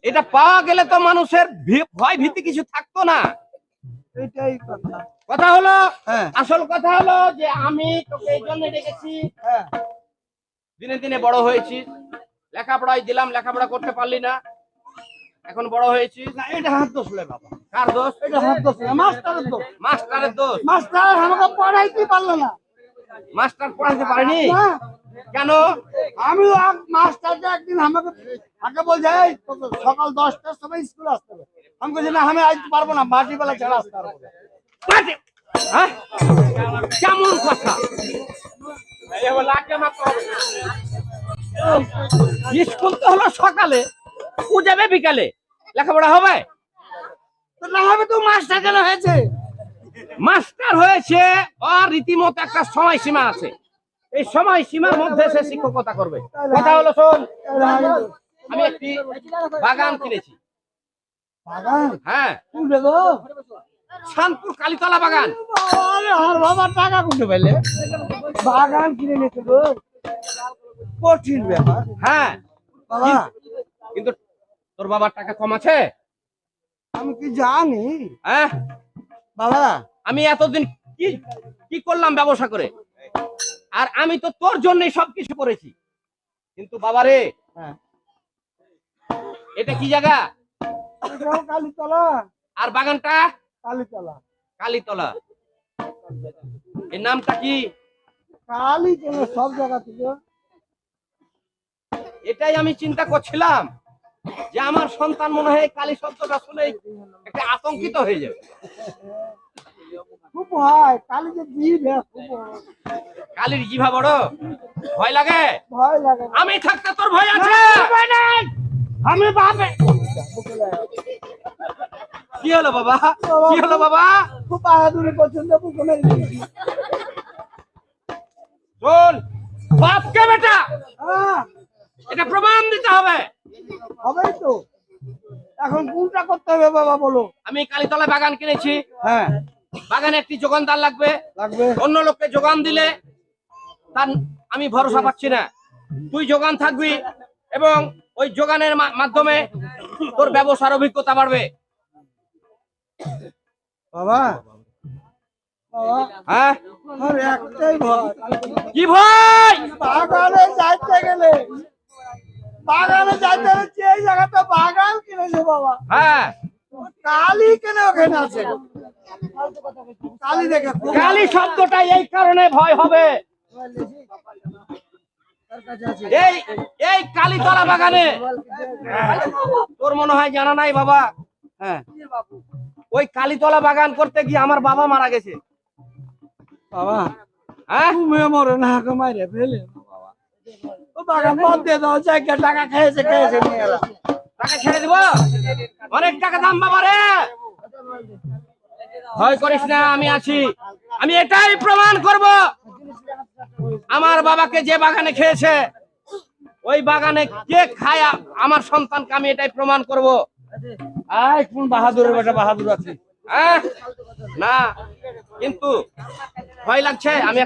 এটা পাওয়া গেলে তো মানুষের ভয় ভীতি কিছু থাকতো না। এটাই কথা। কথা হলো, হ্যাঁ। আসল কথা হলো যে আমি তোকে এই জন্য ডেকেছি, হ্যাঁ। দিনে দিনে বড় হয়েছিস, লেখাপড়ায় দিলাম, লেখাপড়া করতে পারলি না, এখন বড় হয়েছিস। না, এটা হাত দোষ লে বাবা। কার দোষ? এটা হাত দোষ না, মাস্টারের দোষ। মাস্টারের দোষ। মাস্টার আমাকে পড়াইতে পারলো না। মাস্টার পড়াতে পারেনি না, কেন? আমিও মাস্টারটা একদিন আমাকে আগে বলছে, এই তোকে সকাল 10টার সময় স্কুল আসতে হবে। আমি বলছি না, আমি আসতে পারবো না, মাটি বেলা ছাড়া আসতে পারবো না। হ্যাঁ? কেমন কথা? স্কুল তো হলো সকালে, ও যাবে বিকালে, লেখাপড়া হবে? তো না হবে তো মাস্টার কেন হয়েছে? মাস্টার হয়েছে, আর রীতিমতো একটা সময় সীমা আছে, এই সময় সীমার মধ্যে সে শিক্ষকতা করবে। কথা হলো শোন, আমি একটি বাগান কিনেছি। বাগান? হ্যাঁ, কুড়বে গো? শানপুর কালীতলা বাগান। আরে আর বাবা টাকা কুড়তে পারলে বাগান কিনে নিতে গো, কঠিন ব্যাপার। হ্যাঁ বাবা, কিন্তু তোর বাবার টাকা কম আছে? আমি কি জানি হ্যাঁ, বাবা? আমি এতদিন কি কি করলাম ব্যবসা করে, আর আমি তো তোর জন্যই সবকিছু করেছি। কিন্তু বাবারে, হ্যাঁ, এটা কি জায়গা? এটাও কালীতলা। আর বাগানটা? কালীতলা। কালীতলা। এর নামটা কি? কালী কেন সব জায়গা থেকে? এটাই আমি চিন্তা করছিলাম যে আমার সন্তান মনে হয় কালী শব্দটা শুনে একটা আতঙ্কিত হয়ে যাবে। খুব ভয়, কালী যে জীব, খুব ভয়। কালীর জিভা বড়, ভয় লাগে? ভয় লাগে। আমি থাকতে তোর ভয় আছে? ভয় নাই, আমি বাপে। কি হলো বাবা? কি হলো বাবা? খুব বাহাদুরি পছন্দ, বুকে মেরে দিয়েছি। শোন, বাপকে বেটা, হ্যাঁ, এটা প্রমাণ দিতে হবে। হবেই তো। এখন কোনটা করতে হবে বাবা বলো? আমি কালীতলা বাগান কিনেছি, হ্যাঁ, বাগানে একটি যোগানদার লাগবে। লাগবে। অন্য লোককে যোগান দিলে তার আমি ভরসা পাচ্ছি না। তুই যোগান থাকবি এবং ওই যোগানের মাধ্যমে তোর ব্যবসার অভিজ্ঞতা বাড়বে। বাবা, বাবা, হ্যাঁ, আমার একটাই ভয়। কি ভয়? বাগানে যাইতে গেলে, বাগানে যাইতে গেলে যে জায়গাটা বাগান কিনেছে বাবা, হ্যাঁ, কালী কেন ওখানে আছে? কালী দেখে খুব কালী শব্দটা এই কারণে ভয় হবে, এই এই কালীতলা বাগানে তোর মনে হয় জানা নাই বাবা। হ্যাঁ, ওই কালীতলা বাগান করতে গিয়ে আমার বাবা মারা গেছে। বাবা, হ্যাঁ, তুমি মরে না মাইরে ফেলে বাবা। ও বাগান বাদ দিয়ে দাও, জায়গা টাকা খেয়েছে খেয়েছে নিয়ে এলাম। টাকা ছেড়ে দিব, অনেক টাকা দাম বাবা রে। ভয় করিস না, আমি আছি। আমি এটাই প্রমাণ করব, আমার বাবাকে যে বাগানে খেয়েছে ওই বাগানে কে খায় আমার সন্তানকে, আমি এটাই প্রমাণ করব। আয় কোন বাহাদুরের বেটা বাহাদুর আছে? হ্যাঁ, না কিন্তু ভয় লাগছে। আমি